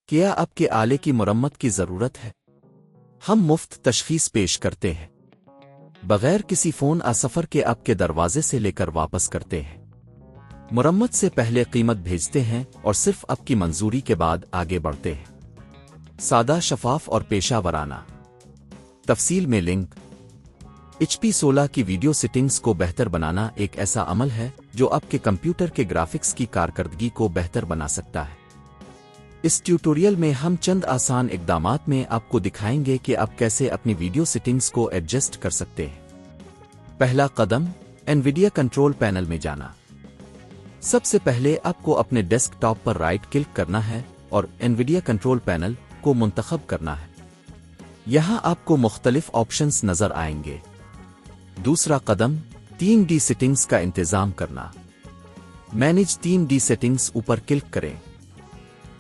کیا آپ کے آلے کی مرمت کی ضرورت ہے؟ ہم مفت تشخیص پیش کرتے ہیں، بغیر کسی فون سفر کے آپ کے دروازے سے لے کر واپس کرتے ہیں۔ مرمت سے پہلے قیمت بھیجتے ہیں اور صرف آپ کی منظوری کے بعد آگے بڑھتے ہیں۔ سادہ، شفاف اور پیشہ ورانہ۔ تفصیل میں لنک۔ HP16 کی ویڈیو سیٹنگز کو بہتر بنانا ایک ایسا عمل ہے جو آپ کے کمپیوٹر کے گرافکس کی کارکردگی کو بہتر بنا سکتا ہے۔ اس ٹیوٹوریل میں ہم چند آسان اقدامات میں آپ کو دکھائیں گے کہ آپ کیسے اپنی ویڈیو سیٹنگز کو ایڈجسٹ کر سکتے ہیں۔ پہلا قدم، انویڈیا کنٹرول پینل میں جانا۔ سب سے پہلے آپ کو اپنے ڈیسک ٹاپ پر رائٹ کلک کرنا ہے اور انویڈیا کنٹرول پینل کو منتخب کرنا ہے۔ یہاں آپ کو مختلف آپشنز نظر آئیں گے۔ دوسرا قدم، 3D سیٹنگز کا انتظام کرنا۔ مینیج 3D سیٹنگز اوپر کلک کریں۔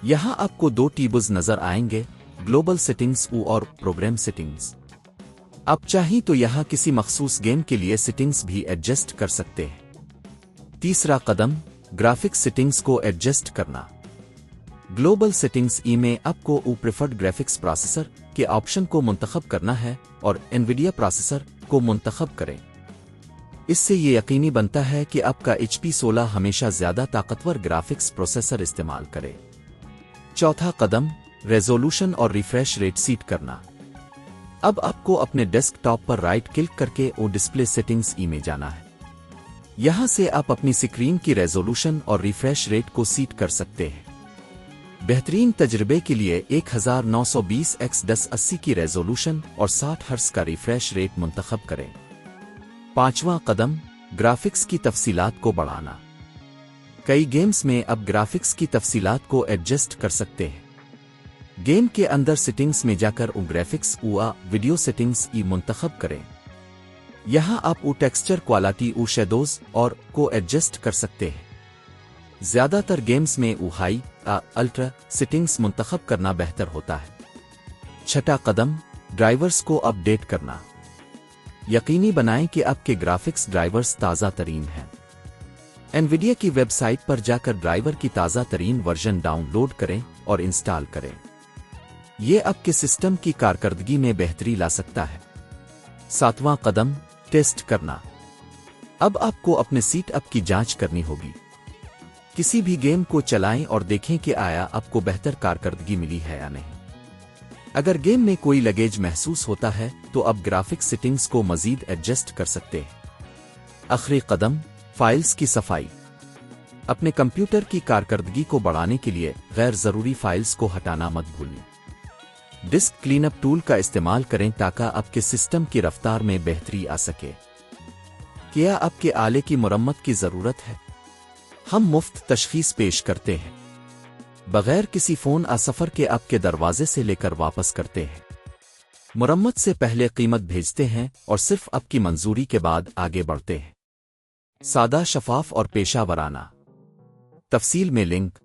یہاں آپ کو 2 ٹیبز نظر آئیں گے، گلوبل سیٹنگز اور پروگرام سیٹنگز۔ آپ چاہیں تو یہاں کسی مخصوص گیم کے لیے سیٹنگز بھی ایڈجسٹ کر سکتے ہیں۔ تیسرا قدم، گرافکس سیٹنگز کو ایڈجسٹ کرنا۔ گلوبل سیٹنگز میں آپ کو پریفرڈ گرافکس پروسیسر کے آپشن کو منتخب کرنا ہے اور انویڈیا پروسیسر کو منتخب کریں۔ اس سے یہ یقینی بنتا ہے کہ آپ کا HP16 ہمیشہ زیادہ طاقتور گرافکس پروسیسر استعمال کرے۔ چوتھا قدم، ریزولوشن اور ریفریش ریٹ سیٹ کرنا۔ اب آپ کو اپنے ڈیسک ٹاپ پر رائٹ کلک کر کے ڈسپلے سیٹنگز میں جانا ہے۔ یہاں سے آپ اپنی سکرین کی ریزولوشن اور ریفریش ریٹ کو سیٹ کر سکتے ہیں۔ بہترین تجربے کے لیے 1920x1080 کی ریزولوشن اور 60 ہرٹز کا ریفریش ریٹ منتخب کریں۔ پانچواں قدم، گرافکس کی تفصیلات کو بڑھانا۔ کئی گیمز میں اب گرافکس کی تفصیلات کو ایڈجسٹ کر سکتے ہیں۔ گیم کے اندر سیٹنگز میں جا کر گرافکس ویڈیو سیٹنگز منتخب کریں۔ یہاں آپ ٹیکسچر کوالٹی شیڈوز اور کو ایڈجسٹ کر سکتے ہیں۔ زیادہ تر گیمز میں ہائی الٹرا سیٹنگز منتخب کرنا بہتر ہوتا ہے۔ چھٹا قدم، ڈرائیورز کو اپ ڈیٹ کرنا۔ یقینی بنائیں کہ آپ کے گرافکس ڈرائیورز تازہ ترین ہیں۔ انویڈیا کی ویب سائٹ پر جا کر ڈرائیور کی تازہ ترین ورژن ڈاؤن لوڈ کریں اور انسٹال کریں۔ یہ آپ کے سسٹم کی کارکردگی میں بہتری لا سکتا ہے۔ ساتواں قدم، ٹیسٹ کرنا۔ اب آپ کو اپنے سیٹ اپ کی جانچ کرنی ہوگی۔ کسی بھی گیم کو چلائیں اور دیکھیں کہ آیا آپ کو بہتر کارکردگی ملی ہے یا نہیں۔ اگر گیم میں کوئی لگیج محسوس ہوتا ہے تو اب گرافکس سیٹنگز کو مزید ایڈجسٹ کر سکتے ہیں۔ آخری قدم، فائلز کی صفائی۔ اپنے کمپیوٹر کی کارکردگی کو بڑھانے کے لیے غیر ضروری فائلز کو ہٹانا مت بھولیں۔ ڈسک کلین اپ ٹول کا استعمال کریں تاکہ آپ کے سسٹم کی رفتار میں بہتری آ سکے۔ کیا آپ کے آلے کی مرمت کی ضرورت ہے؟ ہم مفت تشخیص پیش کرتے ہیں، بغیر کسی فون سفر کے آپ کے دروازے سے لے کر واپس کرتے ہیں۔ مرمت سے پہلے قیمت بھیجتے ہیں اور صرف آپ کی منظوری کے بعد آگے بڑھتے ہیں۔ سادہ، شفاف اور پیشہ ورانہ۔ تفصیل میں لنک۔